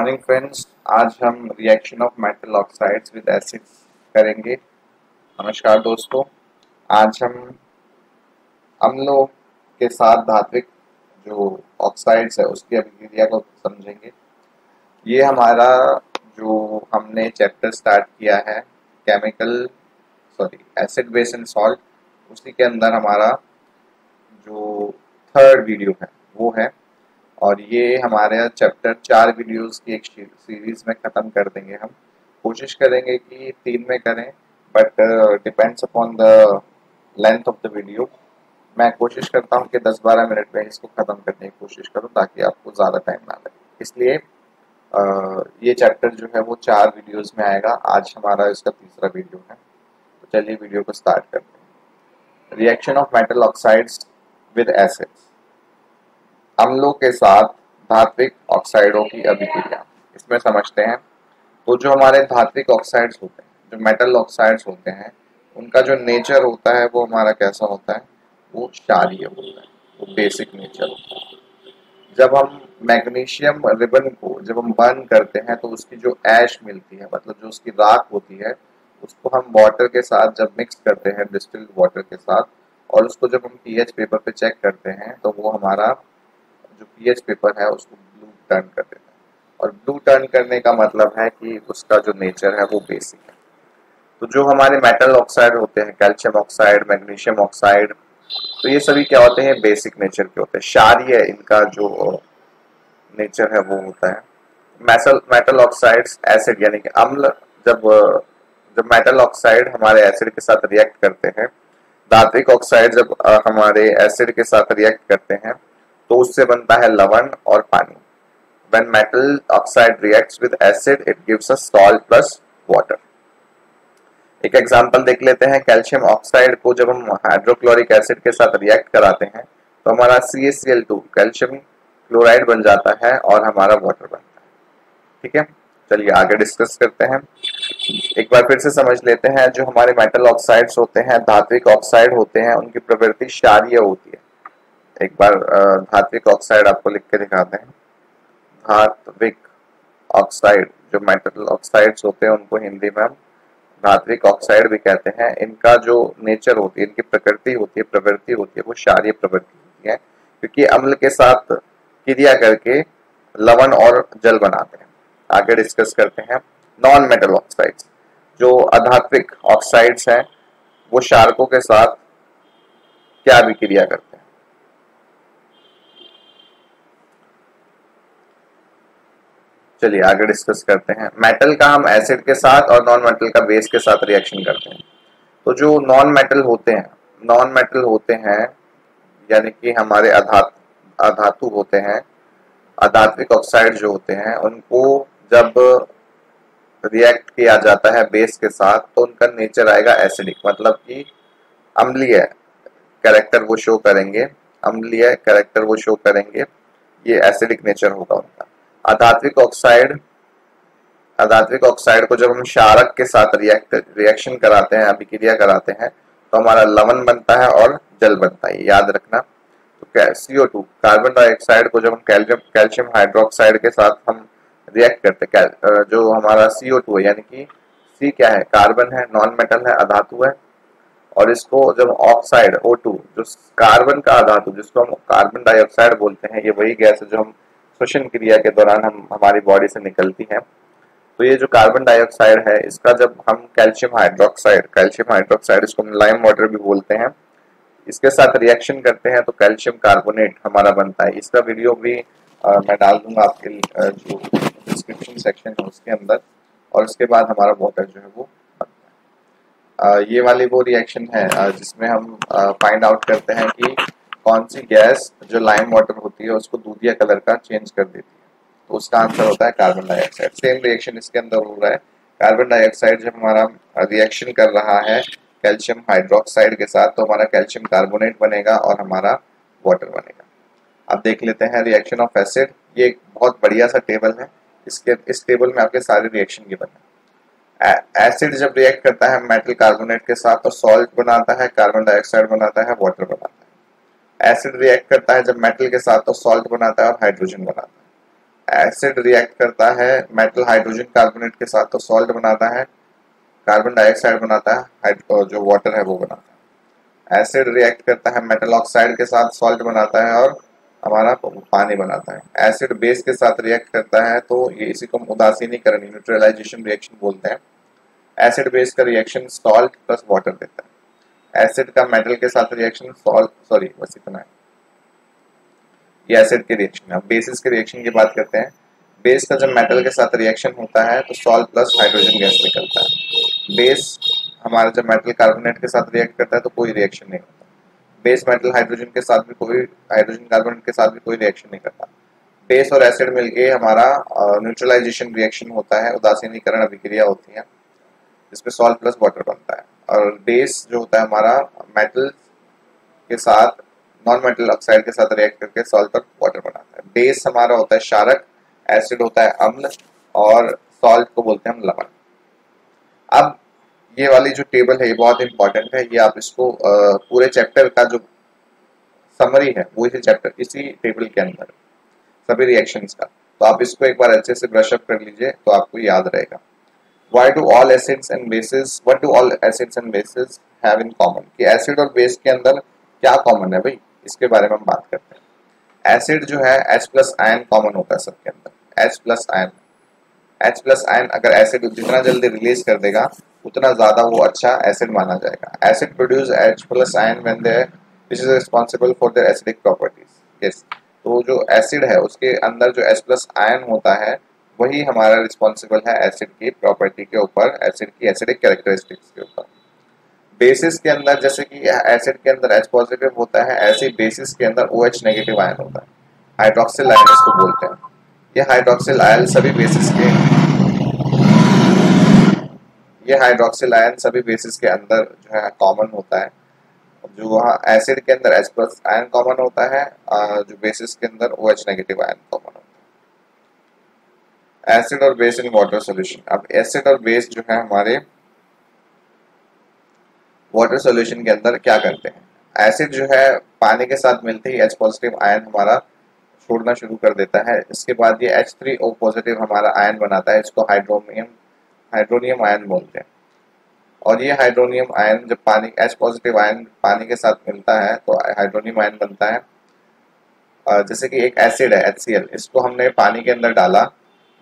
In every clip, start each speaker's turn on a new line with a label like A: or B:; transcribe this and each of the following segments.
A: Morning friends, आज हम reaction of metal oxides with acids करेंगे। नमस्कार दोस्तों, आज हम अम्लों के साथ धात्विक जो ऑक्साइड्स है उसकी अभिक्रिया को समझेंगे। ये हमारा जो हमने चैप्टर स्टार्ट किया है एसिड बेस एंड सॉल्ट, उसी के अंदर हमारा जो थर्ड वीडियो है वो है। और ये हमारे चैप्टर 4 वीडियोस की एक सीरीज में ख़त्म कर देंगे। हम कोशिश करेंगे कि 3 में करें, but depends upon the length of the video. मैं कोशिश करता हूँ कि 10-12 मिनट में इसको ख़त्म करने की कोशिश करूँ ताकि आपको ज़्यादा टाइम ना लगे। इसलिए ये चैप्टर जो है वो 4 वीडियोस में आएगा। आज हमारा इसका तीसरा वीडियो है, तो चलिए वीडियो को स्टार्ट करते हैं। Reaction of metal oxides with acids, अम्लों के साथ धात्विक ऑक्साइडों की अभिक्रिया। इसमें समझते हैं तो जो हमारे धात्विक ऑक्साइड्स होते हैं, जो मेटल ऑक्साइड्स होते हैं, उनका जो नेचर होता है वो हमारा कैसा होता है, वो क्षारीय होता है, वो बेसिक नेचर होता है। जब हम मैग्नीशियम रिबन को जब हम बर्न करते हैं तो उसकी जो ऐश मिलती है, मतलब जो उसकी राख होती है, उसको हम वाटर के साथ जब मिक्स करते हैं, डिस्टिल्ड वाटर के साथ, और उसको जब हम पीएच पेपर पे चेक करते हैं तो वो हमारा जो पीएच पेपर है उसको ब्लू टर्न कर देता है। और ब्लू टर्न करने का मतलब है कि उसका जो नेचर है वो बेसिक है। तो जो हमारे मेटल ऑक्साइड होते हैं, कैल्शियम ऑक्साइड, मैग्नीशियम ऑक्साइड, तो ये सभी क्या होते हैं, बेसिक नेचर के होते हैं। क्षारीय इनका जो नेचर है वो होता है। मेटल ऑक्साइड्स एसिड यानी कि अम्ल, जब जब मेटल ऑक्साइड हमारे एसिड के साथ रिएक्ट करते हैं, धात्विक ऑक्साइड जब हमारे एसिड के साथ रिएक्ट करते हैं तो उससे बनता है लवण और पानी। When metal oxide reacts with acid, it gives us salt plus water. एक एग्जांपल देख लेते हैं। कैल्शियम ऑक्साइड को जब हम हाइड्रोक्लोरिक एसिड के साथ रिएक्ट कराते हैं तो हमारा CaCl2 कैल्शियम क्लोराइड बन जाता है और हमारा वाटर बनता है। ठीक है, चलिए आगे डिस्कस करते हैं। एक बार फिर से समझ लेते हैं। जो हमारे मेटल ऑक्साइड्स होते हैं, धात्विक ऑक्साइड होते हैं, उनकी प्रवृत्ति क्षारीय होती है। एक बार धात्विक ऑक्साइड आपको लिख के दिखाते हैं। धात्विक ऑक्साइड, जो मेटल ऑक्साइड्स होते हैं उनको हिंदी में हम धात्विक ऑक्साइड भी कहते हैं। इनका जो नेचर होती है, इनकी प्रकृति होती है, प्रवृत्ति होती है, वो क्षारीय प्रवृत्ति होती है, क्योंकि अम्ल के साथ क्रिया करके लवण और जल बनाते हैं। आगे डिस्कस करते हैं। नॉन मेटल ऑक्साइड्स, जो अधात्विक ऑक्साइड्स हैं, वो क्षारकों के साथ क्या अभिक्रिया करते हैं। चलिए आगे डिस्कस करते हैं। मेटल का हम एसिड के साथ और नॉन मेटल का बेस के साथ रिएक्शन करते हैं। तो जो नॉन मेटल होते हैं यानी कि हमारे अधातु होते हैं, अधात्विक ऑक्साइड जो होते हैं, उनको जब रिएक्ट किया जाता है बेस के साथ तो उनका नेचर आएगा एसिडिक, मतलब कि अम्लीय कैरेक्टर वो शो करेंगे, अम्लीय कैरेक्टर वो शो करेंगे। ये एसिडिक नेचर होगा उनका। अधात्विक ऑक्साइड को जब हम क्षारक के साथ रिएक्शन कराते हैं, अभिक्रिया कराते हैं, तो हमारा लवण बनता है और जल बनता है, याद रखना। तो CO2 कार्बन डाइऑक्साइड को जब हम कैल्शियम हाइड्रोक्साइड के साथ हम रिएक्ट करते हैं, जो हमारा CO2 है, यानी कि C क्या है, कार्बन है, नॉन मेटल है, अधातु है, और इसको जब ऑक्साइड O2, जो कार्बन का अधातु जिसको हम कार्बन डाइऑक्साइड बोलते हैं, ये वही गैस है जो हम श्वसन क्रिया के दौरान हमारी बॉडी से निकलती है। तो ये जो कार्बन डाइऑक्साइड है, इसका जब हम कैल्शियम हाइड्रोक्साइड इसको हम लाइम वाटर भी बोलते हैं, इसके साथ रिएक्शन करते हैं तो कैल्शियम कार्बोनेट हमारा बनता है। इसका वीडियो भी मैं डाल दूंगा आपके जो डिस्क्रिप्शन सेक्शन है उसके अंदर। और उसके बाद हमारा वाटर जो है वो बनता है। ये वाली वो रिएक्शन है जिसमें हम फाइंड आउट करते हैं कि कौन सी गैस जो लाइम वाटर होती है उसको दूधिया कलर का चेंज कर देती है। तो उसका आंसर होता है कार्बन डाइऑक्साइड। सेम रिएक्शन इसके अंदर हो रहा है। कार्बन डाइऑक्साइड जब हमारा रिएक्शन कर रहा है कैल्शियम हाइड्रोक्साइड के साथ तो हमारा कैल्शियम कार्बोनेट बनेगा और हमारा वाटर बनेगा। अब देख लेते हैं रिएक्शन ऑफ एसिड। ये एक बहुत बढ़िया सा टेबल है। इस टेबल में आपके सारे रिएक्शन गिवन है। एसिड जब रिएक्ट करता है मेटल कार्बोनेट के साथ तो सॉल्ट बनाता है, कार्बन डाइऑक्साइड बनाता है, वाटर बनाता है। एसिड रिएक्ट करता है जब मेटल के साथ तो सॉल्ट बनाता है और हाइड्रोजन बनाता है। एसिड रिएक्ट करता है मेटल हाइड्रोजन कार्बोनेट के साथ तो सॉल्ट बनाता है, कार्बन डाइऑक्साइड बनाता है, जो वाटर है वो बनाता है। एसिड रिएक्ट करता है मेटल ऑक्साइड के साथ, सॉल्ट बनाता है और हमारा पानी बनाता है। एसिड बेस के साथ रिएक्ट करता है तो ये इसी को उदासीनीकरण न्यूट्रलाइजेशन रिएक्शन बोलते हैं। एसिड बेस का रिएक्शन सॉल्ट प्लस वाटर देता है। एसिड का मेटल के साथ रिएक्शन सॉल्ट, सॉरी बस इतना है, ये एसिड के रिएक्शन है। बेसिस के रिएक्शन की बात करते हैं। बेस का जब मेटल के साथ रिएक्शन होता है तो सॉल्ट प्लस हाइड्रोजन गैस निकलता है। बेस हमारा जब मेटल कार्बोनेट के साथ रिएक्ट करता है तो कोई रिएक्शन नहीं होता। बेस मेटल हाइड्रोजन के साथ भी कोई, हाइड्रोजन कार्बोनेट के साथ भी कोई रिएक्शन नहीं करता। बेस और एसिड मिलके हमारा न्यूट्रलाइजेशन रिएक्शन होता है, उदासीनीकरण अभिक्रिया होती है जिसमें सॉल्ट प्लस वाटर बनता है। और बेस जो होता है हमारा मेटल के साथ नॉन मेटल ऑक्साइड के साथ रिएक्ट करके सॉल्ट और वाटर बनाता है। बेस हमारा होता है क्षारक, एसिड होता है अम्ल और सॉल्ट को बोलते हैं हम लवण। अब ये वाली जो टेबल है ये बहुत इंपॉर्टेंट है, ये आप इसको पूरे चैप्टर का जो समरी है वो इसी चैप्टर, इसी टेबल के अंदर सभी रिएक्शंस का, तो आप इसको एक बार अच्छे से ब्रश अप कर लीजिए तो आपको याद रहेगा। Why do all acids and bases, what do all acids and bases have in common? कि एसिड और बेस के अंदर क्या कॉमन है भाई, इसके बारे में हम बात करते हैं। एसिड जो है H प्लस आयन कॉमन होता है सबके अंदर, H plus ion. H plus ion अगर एसिड जितना जल्दी रिलीज कर देगा उतना ज्यादा वो अच्छा एसिड माना जाएगा। Acid produce H plus ion when they which is responsible for their acidic properties. Yes, तो जो एसिड है उसके अंदर जो H प्लस आयन होता है वही हमारा रिस्पॉन्सिबल है एसिड की प्रॉपर्टी के ऊपर, एसिड की एसिडिक कैरेक्टरिस्टिक्स के ऊपर। बेसिस के अंदर जैसे कि एसिड के अंदर H पॉजिटिव होता है, ऐसे बेसिस के अंदर OH नेगेटिव आयन होता है, हाइड्रोक्सिल आयन इसको बोलते हैं। ये हाइड्रोक्सिल आयन सभी बेसिस के, ये हाइड्रोक्सिल आयन सभी बेसिस के अंदर जो है कॉमन होता है। जो वहाँ एसिड के अंदर H प्लस आयन कॉमन होता है, जो बेसिस के अंदर OH नेगेटिव आयन कॉमन होता है। एसिड और बेस इन वाटर सॉल्यूशन। अब एसिड और बेस जो है हमारे वाटर सॉल्यूशन के अंदर क्या करते हैं। एसिड जो है पानी के साथ मिलते ही H पॉजिटिव आयन हमारा छोड़ना शुरू कर देता है। इसके बाद ये H3O पॉजिटिव हमारा आयन बनाता है, इसको हाइड्रोनियम आयन बोलते हैं। और ये हाइड्रोनियम आयन जब पानी H पॉजिटिव आयन पानी के साथ मिलता है तो हाइड्रोनियम आयन बनता है। जैसे कि एक एसिड है HCl, इसको हमने पानी के अंदर डाला,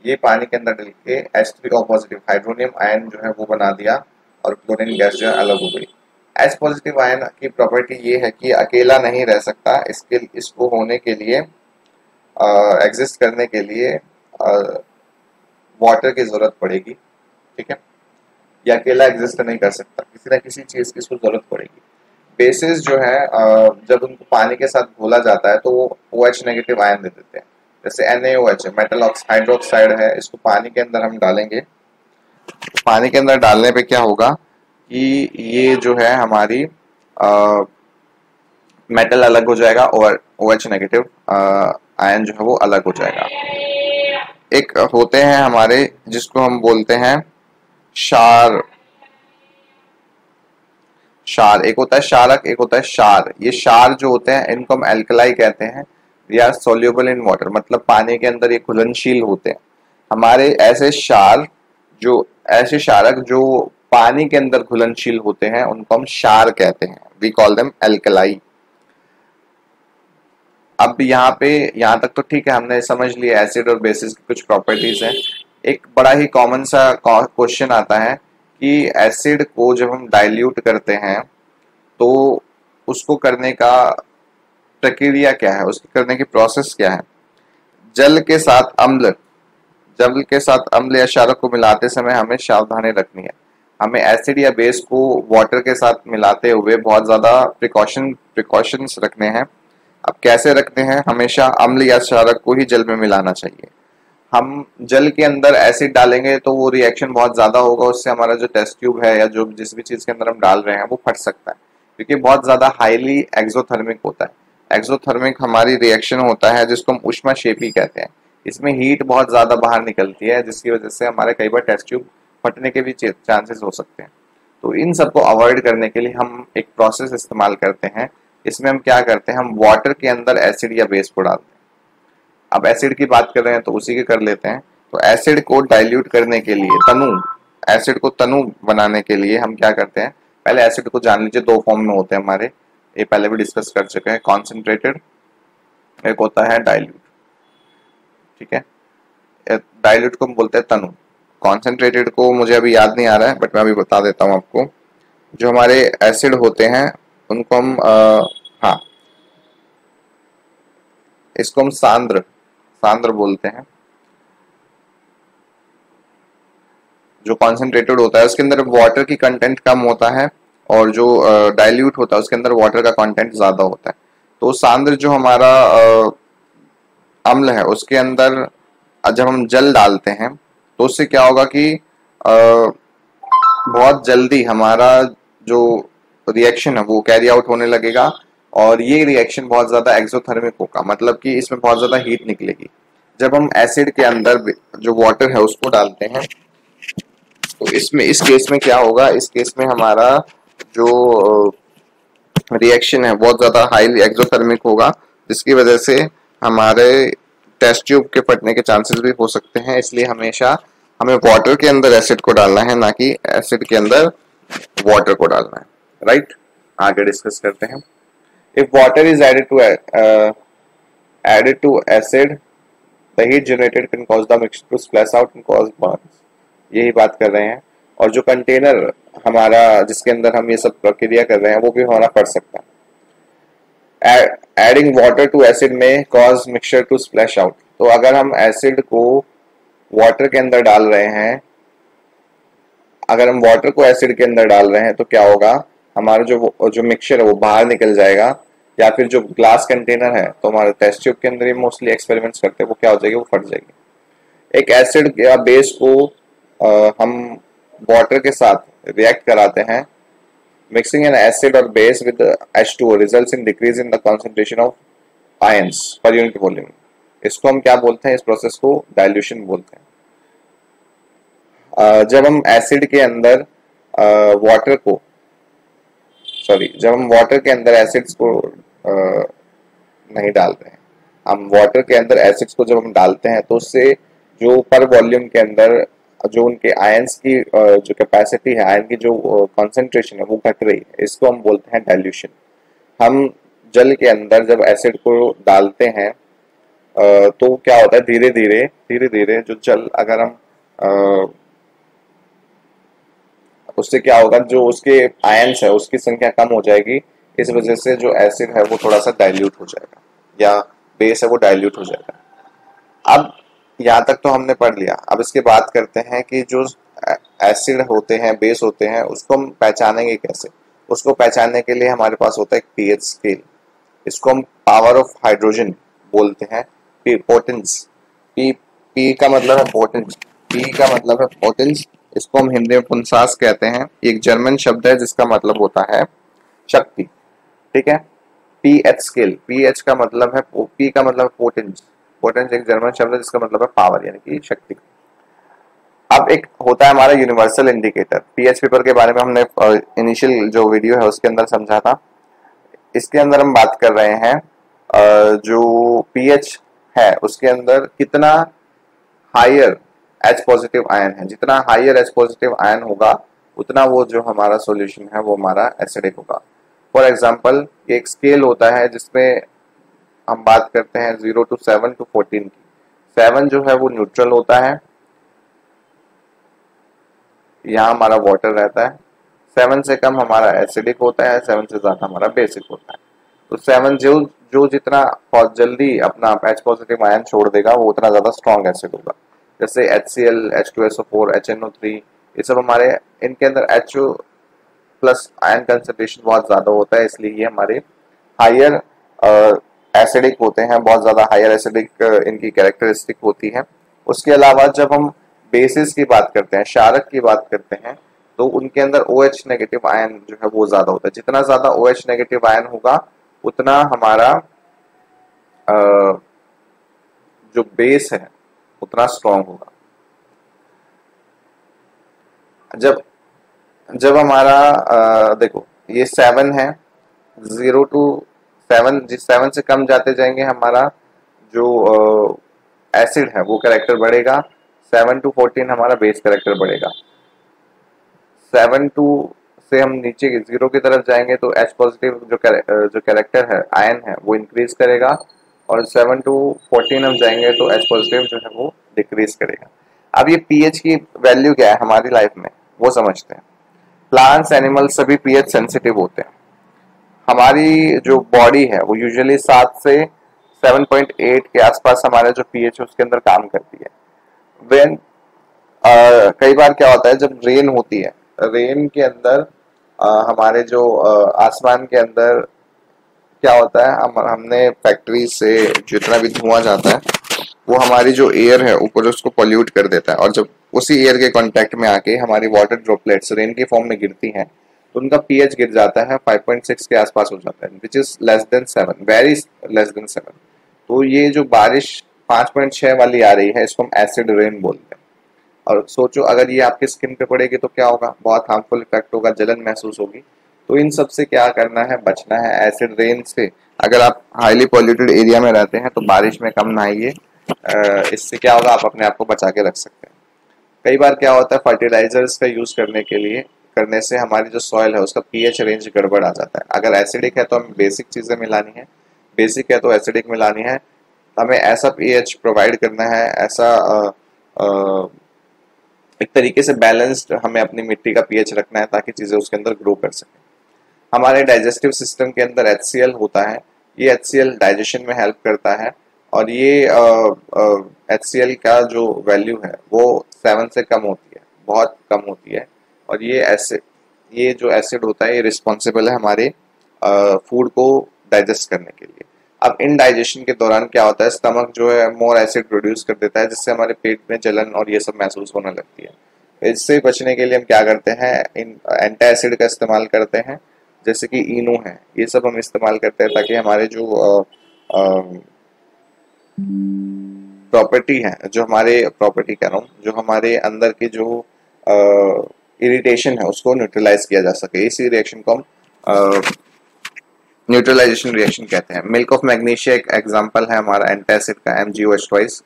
A: ये पानी के अंदर डल के H3O पॉजिटिव हाइड्रोनियम आयन जो है वो बना दिया और क्लोरीन गैस जो है अलग हो गई। H पॉजिटिव आयन की प्रॉपर्टी ये है कि अकेला नहीं रह सकता, इसको होने के लिए एग्जिस्ट करने के लिए वाटर की जरूरत पड़ेगी, ठीक है। ये अकेला एग्जिस्ट नहीं कर सकता, किसी ना किसी चीज की इसको जरूरत पड़ेगी। बेसिस जो है जब उनको पानी के साथ घोला जाता है तो वो OH नेगेटिव आयन दे देते हैं। जैसे NaOH है, मेटल हाइड्रोक्साइड है, इसको पानी के अंदर हम डालेंगे, पानी के अंदर डालने पे क्या होगा कि ये जो है हमारी मेटल अलग हो जाएगा और OH नेगेटिव आयन जो है वो अलग हो जाएगा। एक होते हैं हमारे जिसको हम बोलते हैं क्षार, एक होता है क्षारक, एक होता है क्षार। ये क्षार जो होते हैं इनको हम एल्कलाई कहते हैं, they are soluble in water, मतलब पानी के अंदर ये घुलनशील होते हैं। हमारे ऐसे क्षार जो, ऐसे क्षारक जो पानी के अंदर घुलनशील होते हैं उनको हम क्षार कहते हैं, वी कॉल देम एल्कलाई। अब यहाँ तक तो ठीक है, हमने समझ लिया एसिड और बेसिस की कुछ प्रॉपर्टीज हैं। एक बड़ा ही कॉमन सा क्वेश्चन आता है कि एसिड को जब हम डाइल्यूट करते हैं तो उसको करने का प्रक्रिया क्या है, उसकी करने की प्रोसेस क्या है। जल के साथ अम्ल या क्षारक को मिलाते समय हमें सावधानी रखनी है। हमें एसिड या बेस को वाटर के साथ मिलाते हुए बहुत ज्यादा प्रिकॉशंस रखने हैं। अब कैसे रखते हैं, हमेशा अम्ल या क्षारक को ही जल में मिलाना चाहिए। हम जल के अंदर एसिड डालेंगे तो वो रिएक्शन बहुत ज्यादा होगा, उससे हमारा जो टेस्ट ट्यूब है या जो जिस भी चीज के अंदर हम डाल रहे हैं वो फट सकता है, क्योंकि बहुत ज्यादा हाईली एक्सोथर्मिक होता है। एक्सोथर्मिक हमारी रिएक्शन होता है जिसको हम ऊष्माक्षेपी कहते हैं। इसमें हीट बहुत ज्यादा बाहर निकलती है जिसकी वजह से हमारे कई बार टेस्ट ट्यूब फटने के भी चांसेस हो सकते हैं। तो इन सबको अवॉइड करने के लिए हम एक प्रोसेस इस्तेमाल करते हैं। इसमें हम क्या करते हैं, हम वाटर के अंदर एसिड या बेस को डालते हैं। अब एसिड की बात कर रहे हैं तो उसी के कर लेते हैं। तो एसिड को डाइल्यूट करने के लिए, एसिड को तनु बनाने के लिए हम क्या करते हैं, पहले एसिड को जान लीजिए, दो फॉर्म में होते हैं हमारे, ये पहले भी डिस्कस कर चुके हैं, कॉन्सेंट्रेटेड, एक होता है डाइल्यूट। ठीक है, डाइल्यूट को हम बोलते हैं तनु, कॉन्सेंट्रेटेड को मुझे अभी याद नहीं आ रहा है बट मैं अभी बता देता हूँ आपको। जो हमारे एसिड होते हैं उनको हम हाँ, इसको हम सांद्र सांद्र बोलते हैं। जो कॉन्सेंट्रेटेड होता है उसके अंदर वाटर की कंटेंट कम होता है, और जो डाइल्यूट होता है उसके अंदर वाटर का कंटेंट ज्यादा होता है। तो सांद्र जो हमारा अम्ल है उसके अंदर जब हम जल डालते हैं तो उससे क्या होगा कि बहुत जल्दी हमारा जो रिएक्शन है वो कैरी आउट होने लगेगा, और ये रिएक्शन बहुत ज्यादा एक्सोथर्मिक होगा, मतलब कि इसमें बहुत ज्यादा हीट निकलेगी। जब हम एसिड के अंदर जो वाटर है उसको डालते हैं तो इस केस में क्या होगा, इस केस में हमारा जो रिएक्शन है बहुत ज्यादा हाईली एक्सोथर्मिक होगा, जिसकी वजह से हमारे टेस्ट ट्यूब के फटने के चांसेस भी हो सकते हैं। इसलिए हमेशा हमें वाटर के अंदर एसिड को डालना है, ना कि एसिड के अंदर वाटर को डालना है। राइट, आगे डिस्कस करते हैं। If water is added to acid, the heat generated can cause the mixture to splash out and cause burns। यही बात कर रहे हैं। और जो कंटेनर हमारा जिसके अंदर हम ये सब प्रक्रिया कर रहे हैं वो भी होना पड़ सकता है। एडिंग वाटर टू एसिड में cause mixture to splash out. तो अगर हम एसिड को वाटर के अंदर डाल रहे हैं, अगर हम वाटर को एसिड के अंदर डाल रहे हैं तो क्या होगा, हमारा जो मिक्सचर है वो बाहर निकल जाएगा, या फिर जो ग्लास कंटेनर है तो हमारे टेस्ट ट्यूब के अंदर ही मोस्टली एक्सपेरिमेंट्स करते हैं, वो क्या हो जाएगी, वो फट जाएगी। एक एसिड या बेस को हम वाटर के साथ रिएक्ट कराते हैं। मिक्सिंग एन एसिड और base with H2O results in decrease in the concentration of ions per unit volume. इसको हम क्या बोलते हैं, इस प्रोसेस को डाइल्यूशन बोलते हैं। जब हम एसिड के अंदर वाटर को जब हम वाटर के अंदर एसिड्स को नहीं डाल रहे हैं, हम वाटर के अंदर एसिड्स को जब हम डालते हैं तो उससे जो पर वॉल्यूम के अंदर जो उनके आयंस की जो कैपेसिटी है, आयन की जो कंसंट्रेशन है वो घट रही है, इसको हम बोलते हैं डाइल्यूशन। हम जल के अंदर जब एसिड को डालते हैं तो क्या होता है, धीरे धीरे जो जल, अगर हम उससे क्या होगा, जो उसके आयंस है उसकी संख्या कम हो जाएगी, इस वजह से जो एसिड है वो थोड़ा सा डाइल्यूट हो जाएगा, या बेस है वो डाइल्यूट हो जाएगा। अब यहाँ तक तो हमने पढ़ लिया। अब इसके बात करते हैं कि जो एसिड होते हैं, बेस होते हैं, उसको हम पहचानेंगे कैसे। उसको पहचानने के लिए हमारे पास होता है एक पीएच स्केल। इसको हम पावर ऑफ हाइड्रोजन बोलते हैं, पोटेंस। पी का मतलब है पोटेंस, पी का मतलब है पोटेंस। इसको हम हिंदी में पुंसास कहते हैं। एक जर्मन शब्द है जिसका मतलब होता है शक्ति। ठीक है, पीएच स्केल, पीएच का मतलब है, पी का मतलब पोटेंस, पोटेंस एक जर्मन शब्द है जिसका मतलब है पावर, यानी कि शक्ति। अब एक होता है हमारा यूनिवर्सल इंडिकेटर। पीएच पेपर के बारे में हमने इनिशियल जो वीडियो है उसके अंदर समझा था। इसके अंदर हम बात कर रहे हैं जो पीएच है उसके अंदर कितना हायर H पॉजिटिव आयन है। जितना हायर H पॉजिटिव आयन होगा उतना वो जो हमारा सॉल्यूशन है वो हमारा एसिडिक होगा। फॉर एग्जांपल, एक स्केल होता है जिसमें हम बात करते हैं 0 to 7 to 14 की। 7 जो है वो न्यूट्रल होता है, यहाँ हमारा वाटर रहता है। 7 से कम हमारा एसिडिक होता है, 7 से ज्यादा हमारा बेसिक होता है। तो 7 जो जितना बहुत जल्दी अपना H पॉजिटिव आयन छोड़ देगा वो उतना ज्यादा स्ट्रॉन्ग एसिड होगा। जैसे HCl, H2SO4, HNO3, ये सब हमारे, इनके अंदर HO प्लस आयन कंसंट्रेशन बहुत ज्यादा होता है, इसलिए ये हमारे हायर एसिडिक होते हैं, बहुत ज्यादा हायर एसिडिक इनकी कैरेक्टरिस्टिक होती है। उसके अलावा जब हम बेसिस की बात करते हैं, क्षारक की बात करते हैं, तो उनके अंदर OH नेगेटिव आयन जो है वो ज्यादा होता है। जितना ज्यादा OH नेगेटिव आयन होगा उतना हमारा जो बेस है उतना स्ट्रॉन्ग होगा। जब हमारा देखो ये 7 है, 0 to 7, जिस 7 से कम जाते जाएंगे हमारा जो एसिड है वो कैरेक्टर बढ़ेगा, 7 to 14 हमारा बेस कैरेक्टर बढ़ेगा। 7 टू से हम नीचे 0 की तरफ जाएंगे तो H पॉजिटिव जो कैरेक्टर है आयन है वो इंक्रीज करेगा, और 7 टू 14 हम जाएंगे तो H पॉजिटिव जो है वो डिक्रीज करेगा। अब ये पीएच की वैल्यू क्या है हमारी लाइफ में वो समझते हैं। प्लांट्स एनिमल्स सभी पीएच सेंसिटिव होते हैं। हमारी जो बॉडी है वो यूजुअली 7 से 7.8 के आसपास हमारा जो पीएच है उसके अंदर काम करती है। वेन कई बार क्या होता है जब रेन होती है, रेन के अंदर हमारे जो आसमान के अंदर क्या होता है, हमने फैक्ट्री से जितना भी धुआं जाता है वो हमारी जो एयर है ऊपर उसको पॉल्यूट कर देता है, और जब उसी एयर के कांटेक्ट में आके हमारी वाटर ड्रॉपलेट्स रेन के फॉर्म में गिरती हैं तो उनका पीएच गिर जाता है 5.6 के आसपास हो जाता है, which is less than 7, very less than 7। तो ये जो बारिश 5.6 वाली आ रही है इसको हम एसिड रेन बोलते हैं। और सोचो अगर ये आपके स्किन पे पड़ेगी तो क्या होगा, बहुत हार्मफुल इफेक्ट होगा, जलन महसूस होगी। तो इन सब से क्या करना है, बचना है एसिड रेन से। अगर आप हाईली पॉल्यूटेड एरिया में रहते हैं तो बारिश में कम नहाइए, इससे क्या होगा आप अपने आप को बचा के रख सकते हैं। कई बार क्या होता है फर्टिलाइजर्स का यूज करने से हमारी जो सॉइल है उसका पीएच रेंज गड़बड़ आ जाता है। अगर एसिडिक है तो हमें बेसिक चीजें मिलानी है, बेसिक है तो एसिडिक मिलानी है, हमें ऐसा पीएच प्रोवाइड करना है, ऐसा एक तरीके से बैलेंस्ड हमें अपनी मिट्टी का पीएच रखना है ताकि चीजें उसके अंदर ग्रो कर सकें। हमारे डाइजेस्टिव सिस्टम के अंदर HCl होता है, ये HCl डाइजेशन में हेल्प करता है, और ये HCl का जो वैल्यू है वो 7 से कम होती है, बहुत कम होती है। और ये जो एसिड होता है ये रिस्पॉन्सिबल है हमारे फूड को डाइजेस्ट करने के लिए। अब इन डाइजेशन के दौरान क्या होता है, स्टमक जो है मोर एसिड प्रोड्यूस कर देता है जिससे हमारे पेट में जलन और ये सब महसूस होने लगती है। इससे बचने के लिए हम क्या करते हैं, इन एंटी एसिड का इस्तेमाल करते हैं, जैसे कि इनो है, ये सब हम इस्तेमाल करते हैं ताकि हमारे जो प्रॉपर्टी है, जो हमारे प्रॉपर्टी कह रहा हूँ, जो हमारे अंदर की जो इरिटेशन है उसको न्यूट्रलाइज किया जा सके। इसी रिएक्शन को हम न्यूट्रलाइजेशन रिएक्शन कहते हैं। मिल्क ऑफ मैग्नीशिया एक एग्जांपल है हमारा एंटी एसिड का, MgOH2।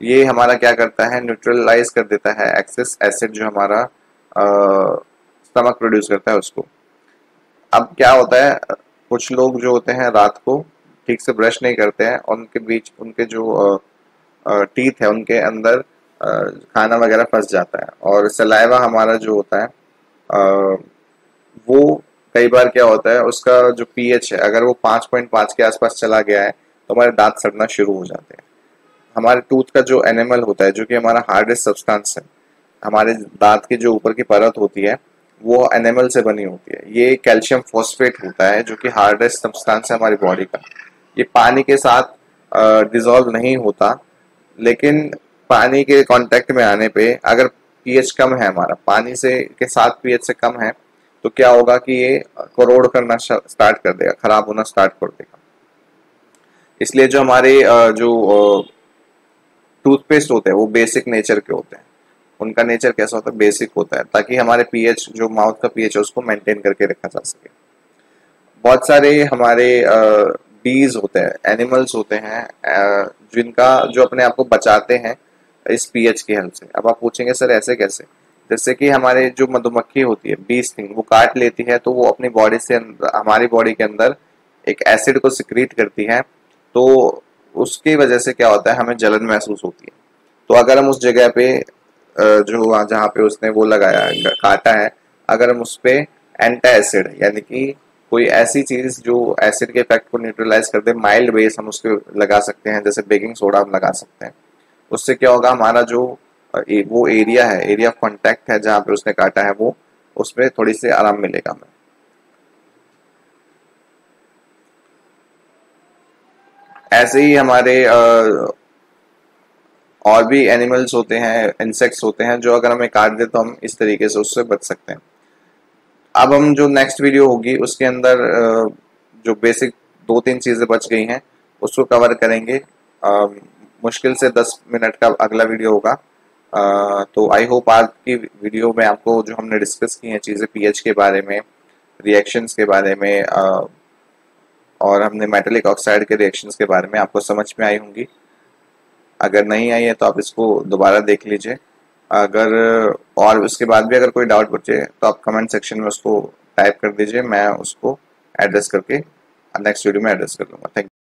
A: ये हमारा क्या करता है, न्यूट्रलाइज कर देता है एक्सेस एसिड जो हमारा स्टमक प्रोड्यूस करता है उसको। अब क्या होता है, कुछ लोग जो होते हैं रात को ठीक से ब्रश नहीं करते हैं, और उनके बीच उनके जो टीथ है उनके अंदर खाना वगैरह फंस जाता है, और सलाइवा हमारा जो होता है वो कई बार क्या होता है उसका जो पीएच है अगर वो 5.5 के आसपास चला गया है तो हमारे दांत सड़ना शुरू हो जाते हैं। हमारे टूथ का जो एनिमल होता है जो कि हमारा हार्डेस्ट सब्सटेंस है, हमारे दांत की जो ऊपर की परत होती है वो एनिमल से बनी होती है। ये कैल्शियम फॉस्फेट होता है जो कि हार्डेस्ट सब्सटेंस है हमारी बॉडी का। ये पानी के साथ डिसॉल्व नहीं होता, लेकिन पानी के कांटेक्ट में आने पे अगर पीएच कम है हमारा, पानी से के साथ पीएच से कम है, तो क्या होगा कि ये करोड़ करना स्टार्ट कर देगा, खराब होना स्टार्ट कर देगा। इसलिए जो हमारे जो टूथपेस्ट होते हैं वो बेसिक नेचर के होते हैं। उनका नेचर कैसा होता है, बेसिक होता है, ताकि हमारे पीएच जो माउथ का पीएच है उसको मेंटेन करके रखा जा सके। बहुत सारे हमारे बीज होते हैं, एनिमल्स होते हैं जिनका जो अपने आप को बचाते हैं इस पीएच की हेल्प से। अब आप पूछेंगे सर ऐसे कैसे, जैसे कि हमारे जो मधुमक्खी होती है, बी स्टिंग, वो काट लेती है तो वो अपनी बॉडी से हमारी बॉडी के अंदर एक एसिड को सिक्रीट करती है, तो उसकी वजह से क्या होता है हमें जलन महसूस होती है। तो अगर हम उस जगह पे जो जहाँ पे उसने वो लगाया काटा है, अगर हम उस पे एंटी एसिड यानी कि कोई ऐसी चीज जो एसिड के इफेक्ट को न्यूट्रलाइज कर दे, माइल्ड बेस हम उसके लगा सकते हैं, जैसे बेकिंग सोडा हम लगा सकते हैं। उससे क्या होगा, हमारा जो वो एरिया है, एरिया ऑफ कॉन्टैक्ट है जहाँ पे उसने काटा है, वो उसमें थोड़ी सी आराम मिलेगा हमें। ऐसे ही हमारे और भी एनिमल्स होते हैं, इंसेक्ट्स होते हैं, जो अगर हमें काट दे तो हम इस तरीके से उससे बच सकते हैं। अब हम जो नेक्स्ट वीडियो होगी उसके अंदर जो बेसिक 2-3 चीजें बच गई हैं उसको कवर करेंगे। मुश्किल से 10 मिनट का अगला वीडियो होगा। तो आई होप आज की वीडियो में आपको जो हमने डिस्कस की हैं चीज़ें पीएच के बारे में, रिएक्शंस के बारे में, और हमने मेटालिक ऑक्साइड के रिएक्शंस के बारे में आपको समझ में आई होंगी। अगर नहीं आई है तो आप इसको दोबारा देख लीजिए। अगर और उसके बाद भी अगर कोई डाउट बचे तो आप कमेंट सेक्शन में उसको टाइप कर दीजिए, मैं उसको एड्रेस करके नेक्स्ट वीडियो में एड्रेस कर दूंगा। Thank you.